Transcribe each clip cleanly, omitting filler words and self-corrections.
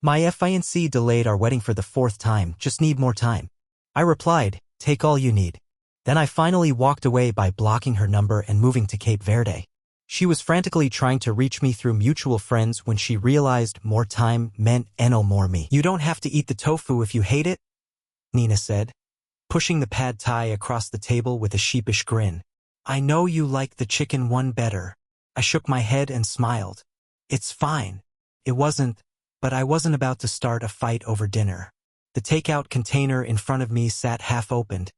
My fiancé delayed our wedding for the 4th time, just need more time. I replied, take all you need. Then I finally walked away by blocking her number and moving to Cape Verde. She was frantically trying to reach me through mutual friends when she realized more time meant no more me. You don't have to eat the tofu if you hate it, Nina said, pushing the pad thai across the table with a sheepish grin. I know you like the chicken one better. I shook my head and smiled. It's fine. It wasn't, but I wasn't about to start a fight over dinner. The takeout container in front of me sat half-opened,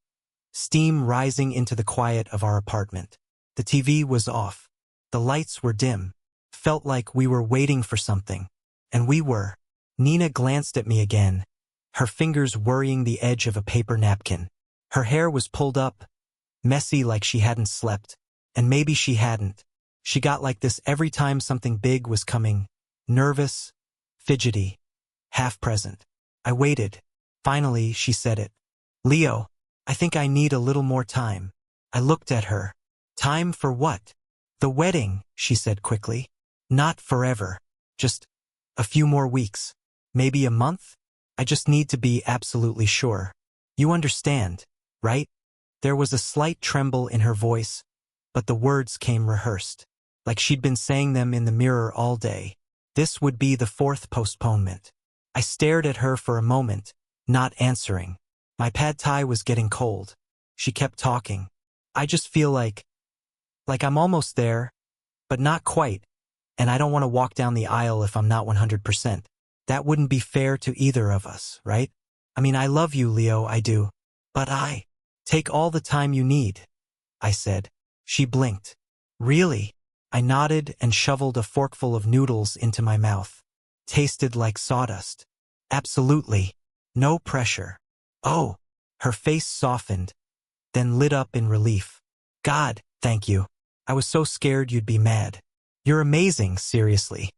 steam rising into the quiet of our apartment. The TV was off. The lights were dim. Felt like we were waiting for something. And we were. Nina glanced at me again, her fingers worrying the edge of a paper napkin. Her hair was pulled up, messy like she hadn't slept. And maybe she hadn't. She got like this every time something big was coming. Nervous, fidgety, half-present. I waited. Finally, she said it. Leo, I think I need a little more time. I looked at her. Time for what? The wedding, she said quickly. Not forever. Just a few more weeks. Maybe a month? I just need to be absolutely sure. You understand, right? There was a slight tremble in her voice, but the words came rehearsed, like she'd been saying them in the mirror all day. This would be the 4th postponement. I stared at her for a moment, not answering. My pad thai was getting cold. She kept talking. I just feel like I'm almost there, but not quite, and I don't want to walk down the aisle if I'm not 100%. That wouldn't be fair to either of us, right? I mean, I love you, Leo, I do. But take all the time you need, I said. She blinked. Really? I nodded and shoveled a forkful of noodles into my mouth. Tasted like sawdust. Absolutely. No pressure. Oh, her face softened, then lit up in relief. God, thank you. I was so scared you'd be mad. You're amazing, seriously.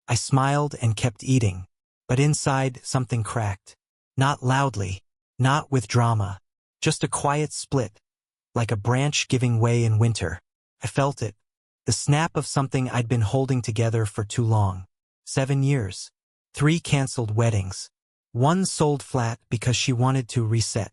I smiled and kept eating, but inside something cracked. Not loudly, not with drama, just a quiet split, like a branch giving way in winter. I felt it, the snap of something I'd been holding together for too long. 7 years. 3 canceled weddings. 1 sold flat because she wanted to reset.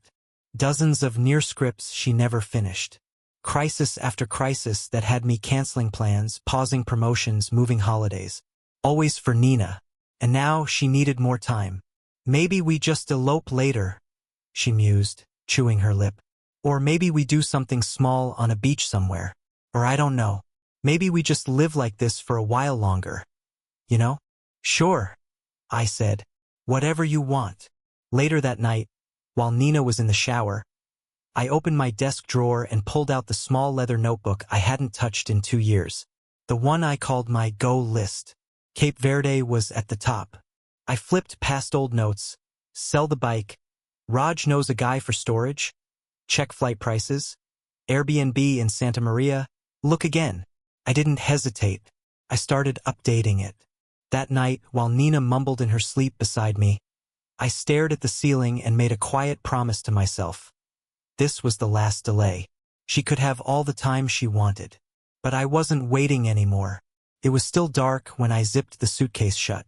Dozens of near scripts she never finished. Crisis after crisis that had me canceling plans, pausing promotions, moving holidays. Always for Nina. And now she needed more time. Maybe we just elope later, she mused, chewing her lip. Or maybe we do something small on a beach somewhere. Or I don't know. Maybe we just live like this for a while longer. You know? Sure, I said. Whatever you want. Later that night, while Nina was in the shower, I opened my desk drawer and pulled out the small leather notebook I hadn't touched in 2 years. The one I called my go list. Cape Verde was at the top. I flipped past old notes. Sell the bike. Raj knows a guy for storage. Check flight prices. Airbnb in Santa Maria. Look again. I didn't hesitate. I started updating it. That night, while Nina mumbled in her sleep beside me, I stared at the ceiling and made a quiet promise to myself. This was the last delay. She could have all the time she wanted. But I wasn't waiting anymore. It was still dark when I zipped the suitcase shut.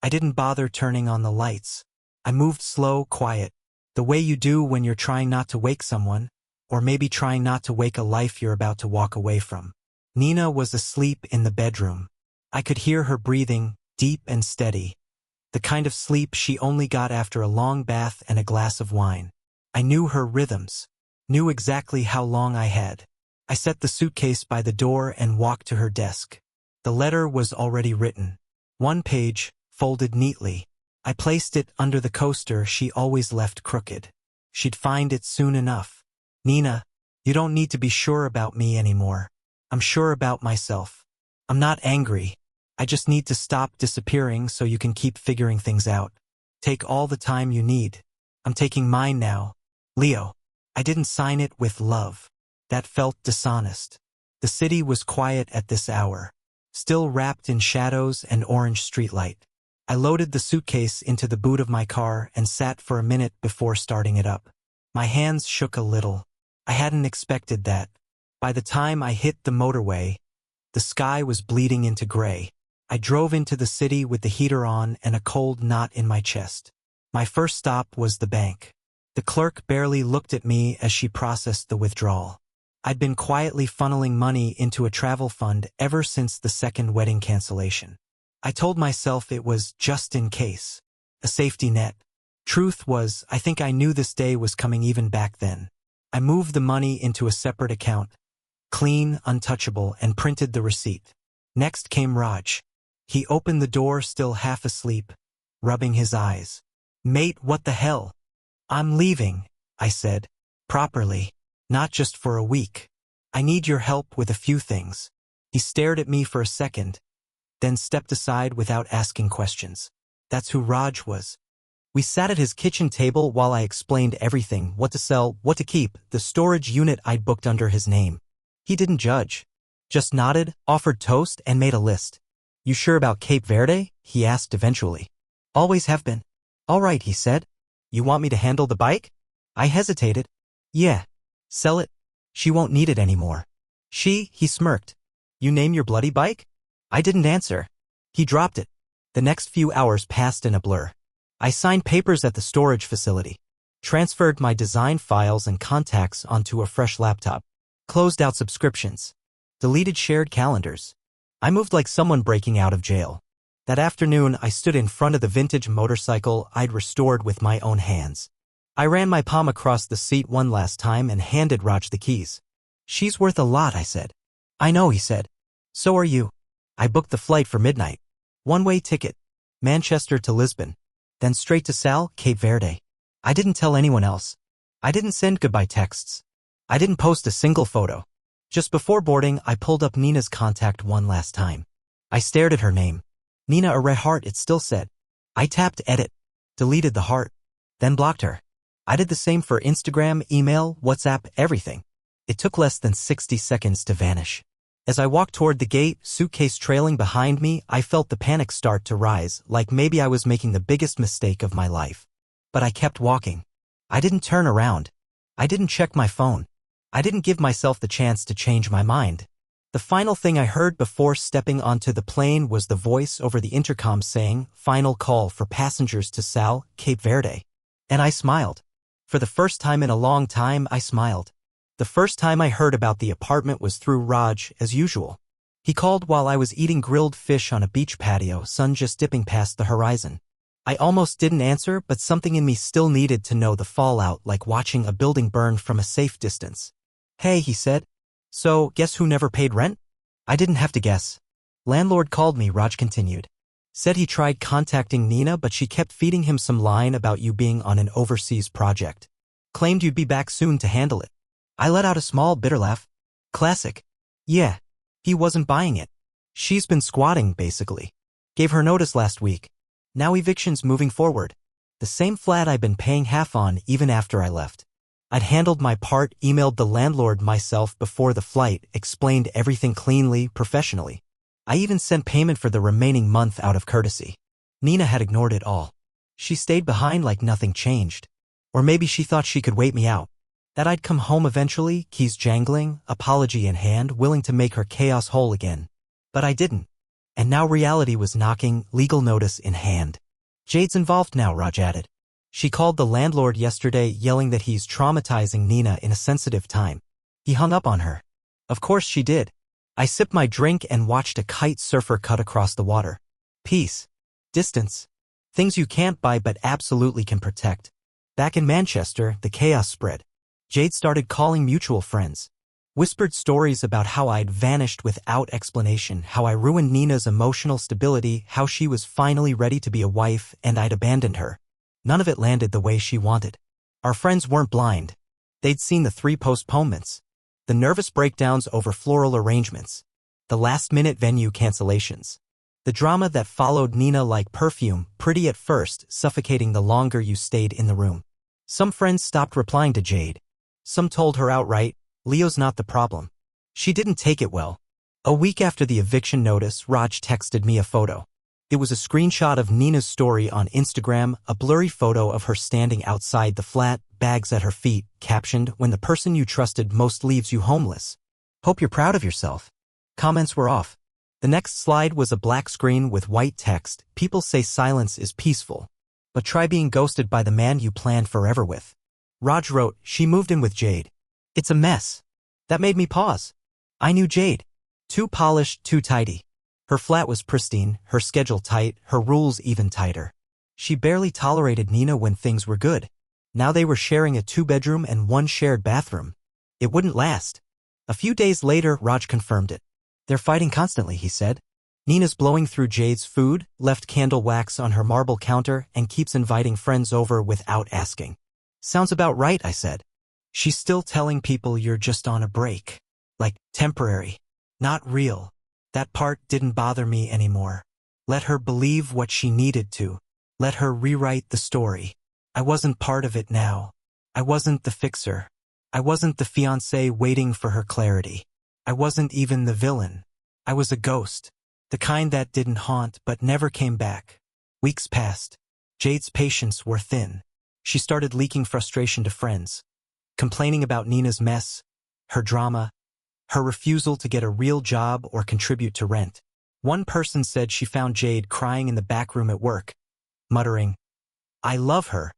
I didn't bother turning on the lights. I moved slow, quiet, the way you do when you're trying not to wake someone, or maybe trying not to wake a life you're about to walk away from. Nina was asleep in the bedroom. I could hear her breathing, deep and steady, the kind of sleep she only got after a long bath and a glass of wine. I knew her rhythms, knew exactly how long I had. I set the suitcase by the door and walked to her desk. The letter was already written. 1 page, folded neatly. I placed it under the coaster she always left crooked. She'd find it soon enough. Nina, you don't need to be sure about me anymore. I'm sure about myself. I'm not angry. I just need to stop disappearing so you can keep figuring things out. Take all the time you need. I'm taking mine now. Leo. I didn't sign it with love. That felt dishonest. The city was quiet at this hour, still wrapped in shadows and orange streetlight. I loaded the suitcase into the boot of my car and sat for a minute before starting it up. My hands shook a little. I hadn't expected that. By the time I hit the motorway, the sky was bleeding into gray. I drove into the city with the heater on and a cold knot in my chest. My first stop was the bank. The clerk barely looked at me as she processed the withdrawal. I'd been quietly funneling money into a travel fund ever since the second wedding cancellation. I told myself it was just in case, a safety net. Truth was, I think I knew this day was coming even back then. I moved the money into a separate account, clean, untouchable, and printed the receipt. Next came Raj. He opened the door still half asleep, rubbing his eyes. "Mate, what the hell?" "I'm leaving," I said. "Properly. Not just for a week. I need your help with a few things." He stared at me for a second, then stepped aside without asking questions. That's who Raj was. We sat at his kitchen table while I explained everything, what to sell, what to keep, the storage unit I'd booked under his name. He didn't judge. Just nodded, offered toast, and made a list. "You sure about Cape Verde?" he asked eventually. "Always have been." "All right," he said. "You want me to handle the bike?" I hesitated. "Yeah." "Sell it? She won't need it anymore." He smirked. "You name your bloody bike?" I didn't answer. He dropped it. The next few hours passed in a blur. I signed papers at the storage facility, transferred my design files and contacts onto a fresh laptop, closed out subscriptions, deleted shared calendars. I moved like someone breaking out of jail. That afternoon, I stood in front of the vintage motorcycle I'd restored with my own hands. I ran my palm across the seat one last time and handed Raj the keys. "She's worth a lot," I said. "I know," he said. "So are you." I booked the flight for midnight. One-way ticket. Manchester to Lisbon. Then straight to Sal, Cape Verde. I didn't tell anyone else. I didn't send goodbye texts. I didn't post a single photo. Just before boarding, I pulled up Nina's contact one last time. I stared at her name. Nina a red heart, it still said. I tapped edit, deleted the heart, then blocked her. I did the same for Instagram, email, WhatsApp, everything. It took less than 60 seconds to vanish. As I walked toward the gate, suitcase trailing behind me, I felt the panic start to rise, like maybe I was making the biggest mistake of my life. But I kept walking. I didn't turn around. I didn't check my phone. I didn't give myself the chance to change my mind. The final thing I heard before stepping onto the plane was the voice over the intercom saying, "Final call for passengers to Sal, Cape Verde." And I smiled. For the first time in a long time, I smiled. The first time I heard about the apartment was through Raj, as usual. He called while I was eating grilled fish on a beach patio, sun just dipping past the horizon. I almost didn't answer, but something in me still needed to know the fallout, like watching a building burn from a safe distance. "Hey," he said. "So, guess who never paid rent?" I didn't have to guess. "Landlord called me," Raj continued. "Said he tried contacting Nina, but she kept feeding him some line about you being on an overseas project. Claimed you'd be back soon to handle it." I let out a small, bitter laugh. Classic. Yeah. He wasn't buying it. She's been squatting, basically. Gave her notice last week. Now eviction's moving forward. The same flat I'd been paying half on even after I left. I'd handled my part, emailed the landlord myself before the flight, explained everything cleanly, professionally. I even sent payment for the remaining month out of courtesy. Nina had ignored it all. She stayed behind like nothing changed. Or maybe she thought she could wait me out. That I'd come home eventually, keys jangling, apology in hand, willing to make her chaos whole again. But I didn't. And now reality was knocking, legal notice in hand. "Jade's involved now," Raj added. "She called the landlord yesterday yelling that he's traumatizing Nina in a sensitive time." He hung up on her. Of course she did. I sipped my drink and watched a kite surfer cut across the water. Peace. Distance. Things you can't buy but absolutely can protect. Back in Manchester, the chaos spread. Jade started calling mutual friends. Whispered stories about how I'd vanished without explanation, how I ruined Nina's emotional stability, how she was finally ready to be a wife and I'd abandoned her. None of it landed the way she wanted. Our friends weren't blind. They'd seen the 3 postponements. The nervous breakdowns over floral arrangements. The last-minute venue cancellations. The drama that followed Nina like perfume, pretty at first, suffocating the longer you stayed in the room. Some friends stopped replying to Jade. Some told her outright, "Leo's not the problem." She didn't take it well. A week after the eviction notice, Raj texted me a photo. It was a screenshot of Nina's story on Instagram, a blurry photo of her standing outside the flat, bags at her feet, captioned, "When the person you trusted most leaves you homeless. Hope you're proud of yourself." Comments were off. The next slide was a black screen with white text. People say silence is peaceful, but try being ghosted by the man you planned forever with. Raj wrote, she moved in with Jade. It's a mess. That made me pause. I knew Jade. Too polished, too tidy. Her flat was pristine, her schedule tight, her rules even tighter. She barely tolerated Nina when things were good. Now they were sharing a 2-bedroom and 1 shared bathroom. It wouldn't last. A few days later, Raj confirmed it. They're fighting constantly, he said. Nina's blowing through Jade's food, left candle wax on her marble counter, and keeps inviting friends over without asking. Sounds about right, I said. She's still telling people you're just on a break. Like, temporary. Not real. That part didn't bother me anymore. Let her believe what she needed to. Let her rewrite the story. I wasn't part of it now. I wasn't the fixer. I wasn't the fiancé waiting for her clarity. I wasn't even the villain. I was a ghost. The kind that didn't haunt but never came back. Weeks passed. Jade's patience wore thin. She started leaking frustration to friends, complaining about Nina's mess, her drama, her refusal to get a real job or contribute to rent. One person said she found Jade crying in the back room at work, muttering, I love her,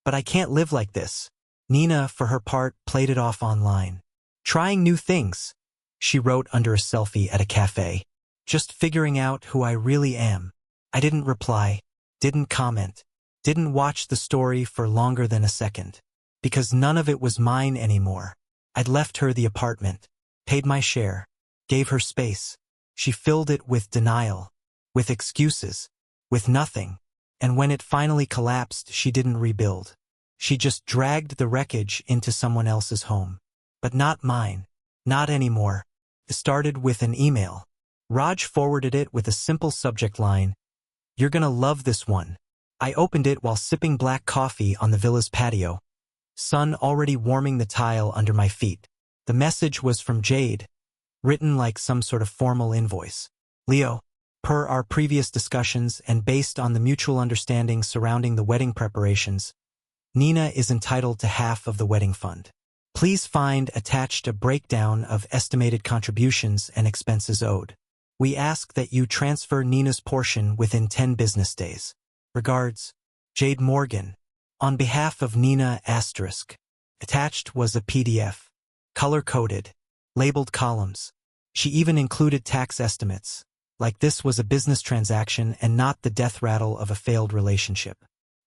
but I can't live like this. Nina, for her part, played it off online. Trying new things, she wrote under a selfie at a cafe. Just figuring out who I really am. I didn't reply, didn't comment, didn't watch the story for longer than a second. Because none of it was mine anymore. I'd left her the apartment, paid my share, gave her space. She filled it with denial, with excuses, with nothing. And when it finally collapsed, she didn't rebuild. She just dragged the wreckage into someone else's home. But not mine. Not anymore. It started with an email. Raj forwarded it with a simple subject line. You're gonna love this one. I opened it while sipping black coffee on the villa's patio. Sun already warming the tile under my feet. The message was from Jade, written like some sort of formal invoice. Leo, per our previous discussions and based on the mutual understanding surrounding the wedding preparations, Nina is entitled to half of the wedding fund. Please find attached a breakdown of estimated contributions and expenses owed. We ask that you transfer Nina's portion within 10 business days. Regards, Jade Morgan. On behalf of Nina *. Attached was a PDF, color-coded, labeled columns. She even included tax estimates, like this was a business transaction and not the death rattle of a failed relationship.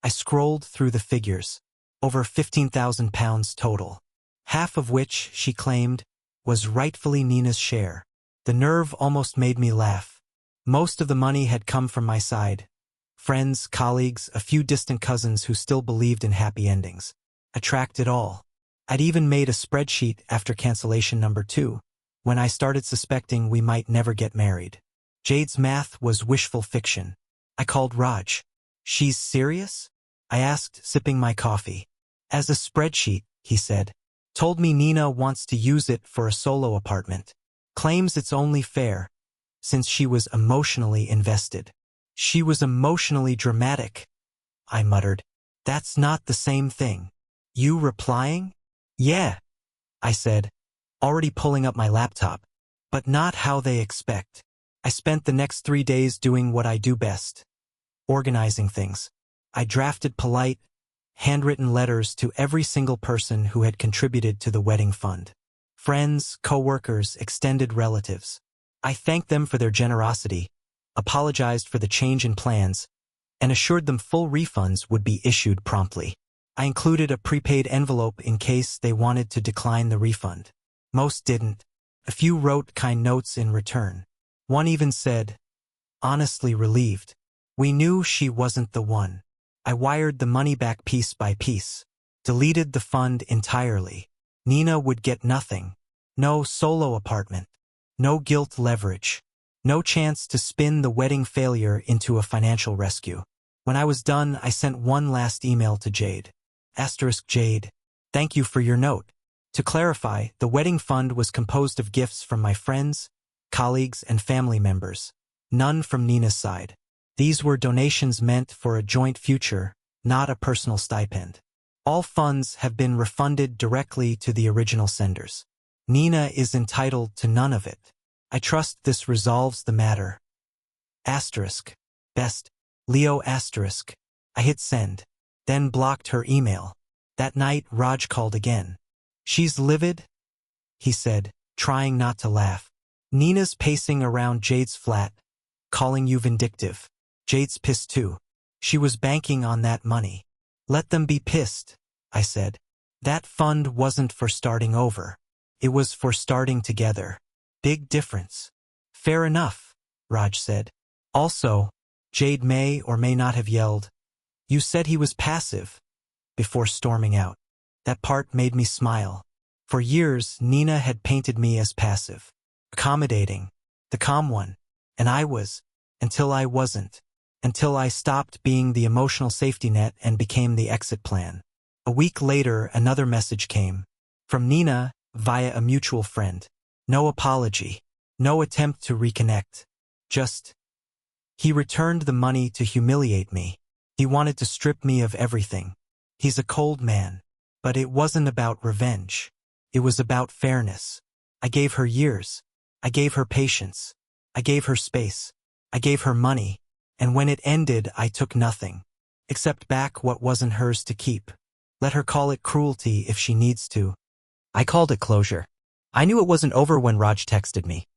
I scrolled through the figures, over £15,000 total, half of which, she claimed, was rightfully Nina's share. The nerve almost made me laugh. Most of the money had come from my side. Friends, colleagues, a few distant cousins who still believed in happy endings. I tracked it all. I'd even made a spreadsheet after cancellation number 2, when I started suspecting we might never get married. Jade's math was wishful fiction. I called Raj. She's serious? I asked, sipping my coffee. As a spreadsheet, he said. Told me Nina wants to use it for a solo apartment. Claims it's only fair, since she was emotionally invested. She was emotionally dramatic, I muttered. That's not the same thing. You replying? Yeah, I said, already pulling up my laptop. But not how they expect. I spent the next 3 days doing what I do best. Organizing things. I drafted polite, handwritten letters to every single person who had contributed to the wedding fund. Friends, co-workers, extended relatives. I thanked them for their generosity, apologized for the change in plans, and assured them full refunds would be issued promptly. I included a prepaid envelope in case they wanted to decline the refund. Most didn't. A few wrote kind notes in return. One even said, honestly relieved. We knew she wasn't the one. I wired the money back piece by piece. Deleted the fund entirely. Nina would get nothing. No solo apartment. No guilt leverage. No chance to spin the wedding failure into a financial rescue. When I was done, I sent one last email to Jade. Jade, thank you for your note. To clarify, the wedding fund was composed of gifts from my friends, colleagues, and family members. None from Nina's side. These were donations meant for a joint future, not a personal stipend. All funds have been refunded directly to the original senders. Nina is entitled to none of it. I trust this resolves the matter. Asterisk. Best. Leo asterisk. I hit send. Then blocked her email. That night, Raj called again. She's livid, he said, trying not to laugh. Nina's pacing around Jade's flat, calling you vindictive. Jade's pissed too. She was banking on that money. Let them be pissed, I said. That fund wasn't for starting over. It was for starting together. Big difference. Fair enough, Raj said. Also, Jade may or may not have yelled, "You said he was passive," before storming out. That part made me smile. For years, Nina had painted me as passive, accommodating, the calm one, and I was, until I wasn't, until I stopped being the emotional safety net and became the exit plan. A week later, another message came, from Nina, via a mutual friend. No apology, no attempt to reconnect, just, he returned the money to humiliate me. He wanted to strip me of everything. He's a cold man. But it wasn't about revenge. It was about fairness. I gave her years. I gave her patience. I gave her space. I gave her money. And when it ended, I took nothing. Except back what wasn't hers to keep. Let her call it cruelty if she needs to. I called it closure. I knew it wasn't over when Raj texted me.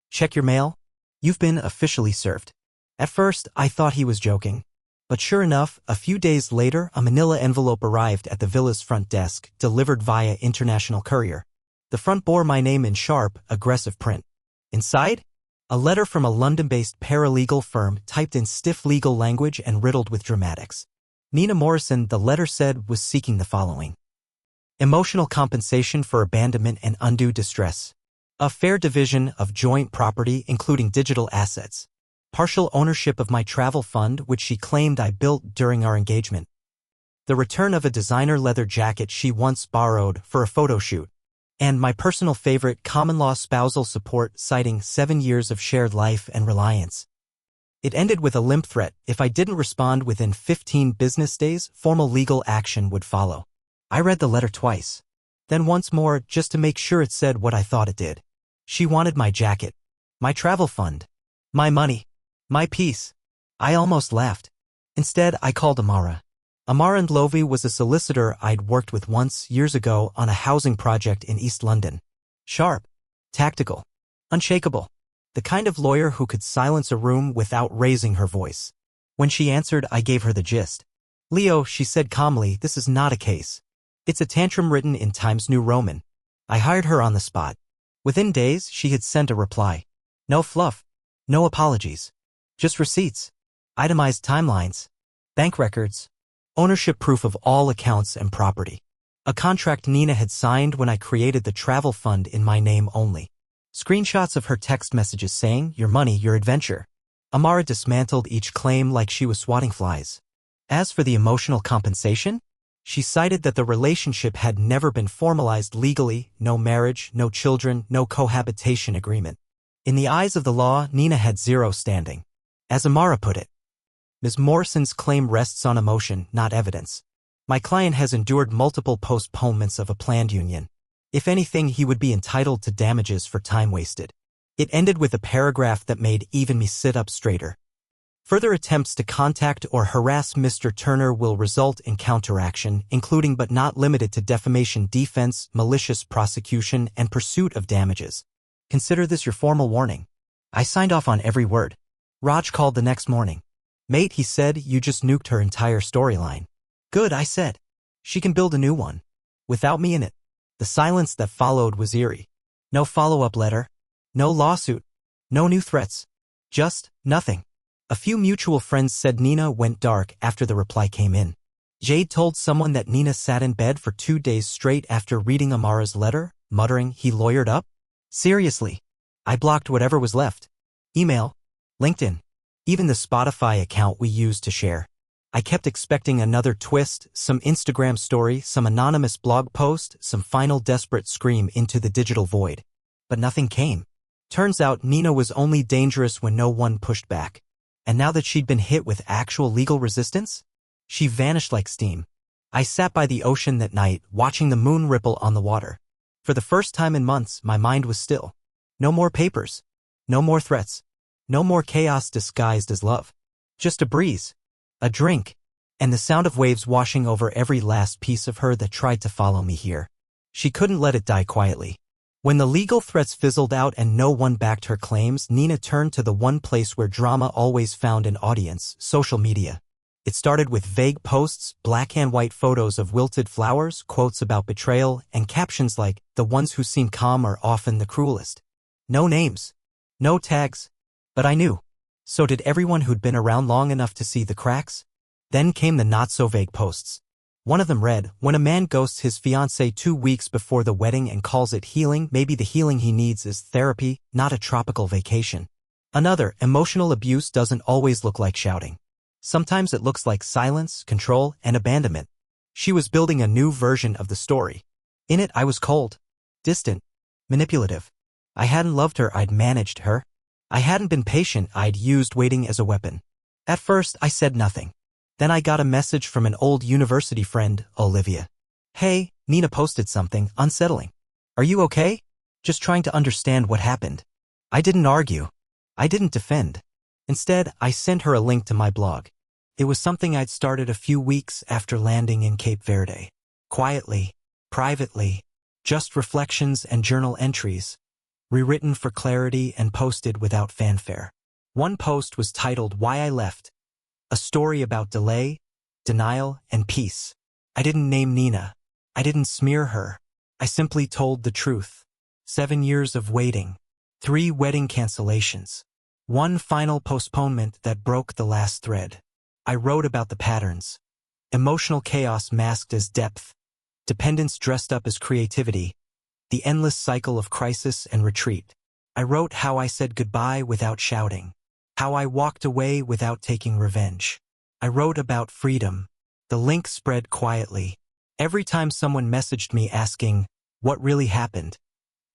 Check your mail. You've been officially served. At first, I thought he was joking. But sure enough, a few days later, a manila envelope arrived at the villa's front desk, delivered via international courier. The front bore my name in sharp, aggressive print. Inside, a letter from a London-based paralegal firm typed in stiff legal language and riddled with dramatics. Nina Morrison, the letter said, was seeking the following: emotional compensation for abandonment and undue distress. A fair division of joint property, including digital assets. Partial ownership of my travel fund, which she claimed I built during our engagement. The return of a designer leather jacket she once borrowed for a photo shoot. And my personal favorite, common-law spousal support, citing 7 years of shared life and reliance. It ended with a limp threat: if I didn't respond within 15 business days, formal legal action would follow. I read the letter twice. Then once more, just to make sure it said what I thought it did. She wanted my jacket, my travel fund, my money, my peace. I almost laughed. Instead, I called Amara. Amara Ndlovu was a solicitor I'd worked with once, years ago, on a housing project in East London. Sharp, tactical, unshakable. The kind of lawyer who could silence a room without raising her voice. When she answered, I gave her the gist. Leo, she said calmly, this is not a case. It's a tantrum written in Times New Roman. I hired her on the spot. Within days, she had sent a reply. No fluff. No apologies. Just receipts. Itemized timelines. Bank records. Ownership proof of all accounts and property. A contract Nina had signed when I created the travel fund in my name only. Screenshots of her text messages saying, your money, your adventure. Amara dismantled each claim like she was swatting flies. As for the emotional compensation, she cited that the relationship had never been formalized legally, no marriage, no children, no cohabitation agreement. In the eyes of the law, Nina had zero standing. As Amara put it, Ms. Morrison's claim rests on emotion, not evidence. My client has endured multiple postponements of a planned union. If anything, he would be entitled to damages for time wasted. It ended with a paragraph that made even me sit up straighter. Further attempts to contact or harass Mr. Turner will result in counteraction, including but not limited to defamation defense, malicious prosecution, and pursuit of damages. Consider this your formal warning. I signed off on every word. Raj called the next morning. Mate, he said, you just nuked her entire storyline. Good, I said. She can build a new one. Without me in it. The silence that followed was eerie. No follow-up letter. No lawsuit. No new threats. Just nothing. A few mutual friends said Nina went dark after the reply came in. Jade told someone that Nina sat in bed for 2 days straight after reading Amara's letter, muttering he lawyered up. Seriously. I blocked whatever was left. Email. LinkedIn. Even the Spotify account we used to share. I kept expecting another twist, some Instagram story, some anonymous blog post, some final desperate scream into the digital void. But nothing came. Turns out Nina was only dangerous when no one pushed back. And now that she'd been hit with actual legal resistance, she vanished like steam. I sat by the ocean that night, watching the moon ripple on the water. For the first time in months, my mind was still. No more papers. No more threats. No more chaos disguised as love. Just a breeze. A drink. And the sound of waves washing over every last piece of her that tried to follow me here. She couldn't let it die quietly. When the legal threats fizzled out and no one backed her claims, Nina turned to the one place where drama always found an audience: social media. It started with vague posts, black and white photos of wilted flowers, quotes about betrayal, and captions like, "The ones who seem calm are often the cruelest." No names. No tags. But I knew. So did everyone who'd been around long enough to see the cracks. Then came the not-so-vague posts. One of them read, "When a man ghosts his fiancée 2 weeks before the wedding and calls it healing, maybe the healing he needs is therapy, not a tropical vacation." Another, "Emotional abuse doesn't always look like shouting. Sometimes it looks like silence, control, and abandonment." She was building a new version of the story. In it, I was cold, distant, manipulative. I hadn't loved her, I'd managed her. I hadn't been patient, I'd used waiting as a weapon. At first, I said nothing. Then I got a message from an old university friend, Olivia. "Hey, Nina posted something unsettling. Are you okay? Just trying to understand what happened." I didn't argue. I didn't defend. Instead, I sent her a link to my blog. It was something I'd started a few weeks after landing in Cape Verde. Quietly, privately, just reflections and journal entries, rewritten for clarity and posted without fanfare. One post was titled "Why I Left," a story about delay, denial, and peace. I didn't name Nina. I didn't smear her. I simply told the truth. 7 years of waiting. 3 wedding cancellations. 1 final postponement that broke the last thread. I wrote about the patterns. Emotional chaos masked as depth. Dependence dressed up as creativity. The endless cycle of crisis and retreat. I wrote how I said goodbye without shouting. How I walked away without taking revenge. I wrote about freedom. The link spread quietly. Every time someone messaged me asking, "What really happened?"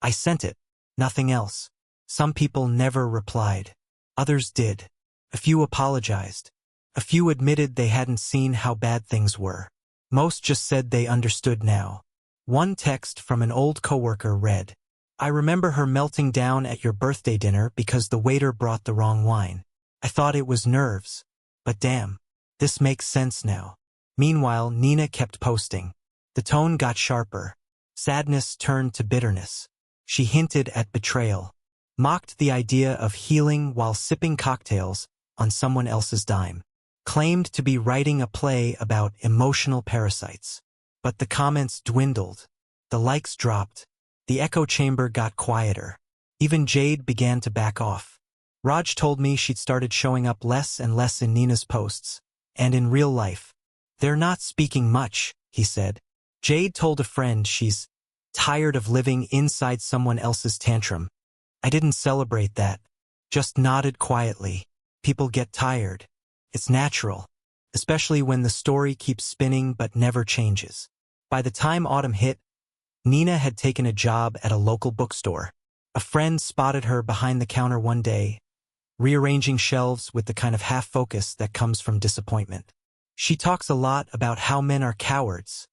I sent it. Nothing else. Some people never replied. Others did. A few apologized. A few admitted they hadn't seen how bad things were. Most just said they understood now. One text from an old coworker read, "I remember her melting down at your birthday dinner because the waiter brought the wrong wine. I thought it was nerves. But damn, this makes sense now." Meanwhile, Nina kept posting. The tone got sharper. Sadness turned to bitterness. She hinted at betrayal. Mocked the idea of healing while sipping cocktails on someone else's dime. Claimed to be writing a play about emotional parasites. But the comments dwindled. The likes dropped. The echo chamber got quieter. Even Jade began to back off. Raj told me she'd started showing up less and less in Nina's posts. And in real life. "They're not speaking much," he said. Jade told a friend she's tired of living inside someone else's tantrum. I didn't celebrate that. Just nodded quietly. People get tired. It's natural. Especially when the story keeps spinning but never changes. By the time autumn hit, Nina had taken a job at a local bookstore. A friend spotted her behind the counter one day, rearranging shelves with the kind of half-focus that comes from disappointment. "She talks a lot about how men are cowards,"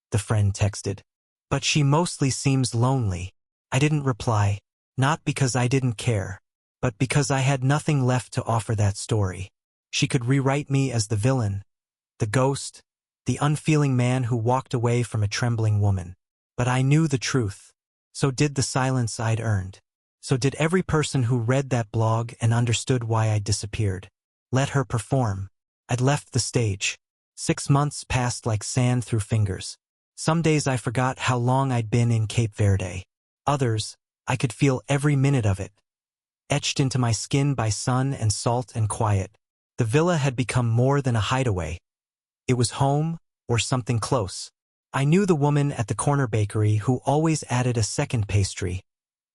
the friend texted. "But she mostly seems lonely." I didn't reply, not because I didn't care, but because I had nothing left to offer that story. She could rewrite me as the villain, the ghost, the unfeeling man who walked away from a trembling woman. But I knew the truth. So did the silence I'd earned. So did every person who read that blog and understood why I'd disappeared. Let her perform. I'd left the stage. 6 months passed like sand through fingers. Some days I forgot how long I'd been in Cape Verde. Others, I could feel every minute of it. Etched into my skin by sun and salt and quiet. The villa had become more than a hideaway. It was home, or something close. I knew the woman at the corner bakery who always added a second pastry,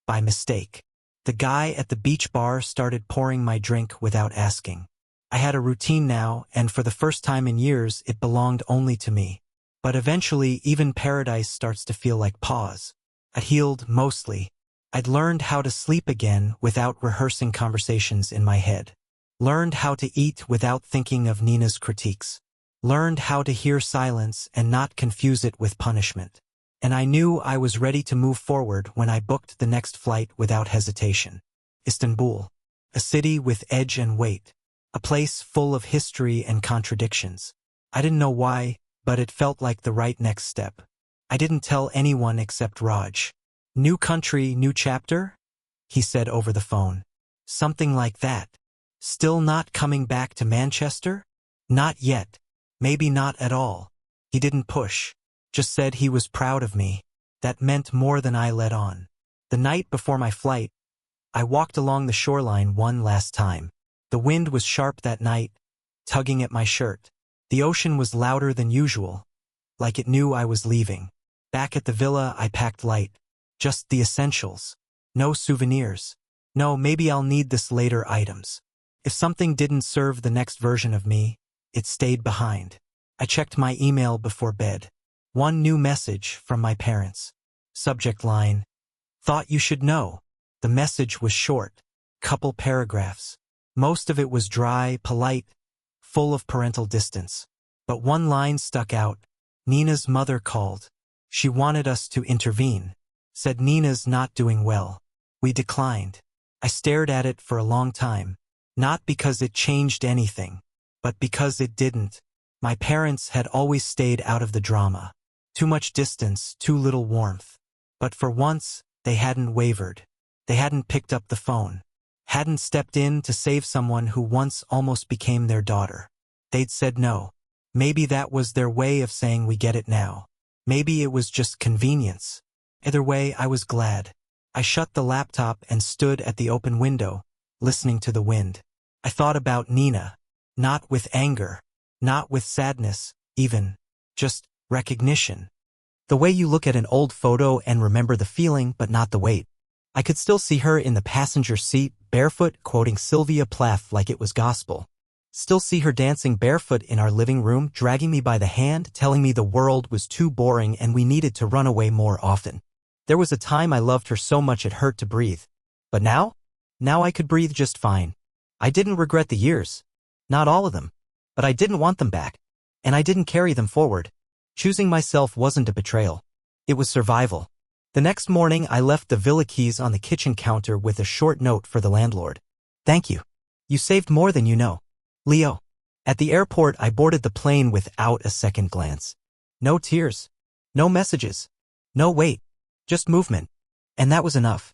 by mistake. The guy at the beach bar started pouring my drink without asking. I had a routine now, and for the first time in years, it belonged only to me. But eventually, even paradise starts to feel like pause. I'd healed mostly. I'd learned how to sleep again without rehearsing conversations in my head. Learned how to eat without thinking of Nina's critiques. Learned how to hear silence and not confuse it with punishment. And I knew I was ready to move forward when I booked the next flight without hesitation. Istanbul. A city with edge and weight. A place full of history and contradictions. I didn't know why, but it felt like the right next step. I didn't tell anyone except Raj. New country, new chapter? He said over the phone. Something like that. Still not coming back to Manchester? Not yet. Maybe not at all. He didn't push. Just said he was proud of me. That meant more than I let on. The night before my flight, I walked along the shoreline one last time. The wind was sharp that night, tugging at my shirt. The ocean was louder than usual, like it knew I was leaving. Back at the villa, I packed light. Just the essentials. No souvenirs. No, maybe I'll need this later items. If something didn't serve the next version of me, it stayed behind. I checked my email before bed. One new message from my parents. Subject line. Thought you should know. The message was short. Couple paragraphs. Most of it was dry, polite, full of parental distance. But one line stuck out. Nina's mother called. She wanted us to intervene. Said Nina's not doing well. We declined. I stared at it for a long time. Not because it changed anything, but because it didn't. My parents had always stayed out of the drama. Too much distance, too little warmth. But for once, they hadn't wavered. They hadn't picked up the phone. Hadn't stepped in to save someone who once almost became their daughter. They'd said no. Maybe that was their way of saying we get it now. Maybe it was just convenience. Either way, I was glad. I shut the laptop and stood at the open window, listening to the wind. I thought about Nina. Not with anger. Not with sadness, even. Just recognition. The way you look at an old photo and remember the feeling but not the weight. I could still see her in the passenger seat, barefoot, quoting Sylvia Plath like it was gospel. Still see her dancing barefoot in our living room, dragging me by the hand, telling me the world was too boring and we needed to run away more often. There was a time I loved her so much it hurt to breathe. But now? Now I could breathe just fine. I didn't regret the years. Not all of them. But I didn't want them back. And I didn't carry them forward. Choosing myself wasn't a betrayal. It was survival. The next morning, I left the villa keys on the kitchen counter with a short note for the landlord. Thank you. You saved more than you know. Leo. At the airport, I boarded the plane without a second glance. No tears. No messages. No wait. Just movement. And that was enough.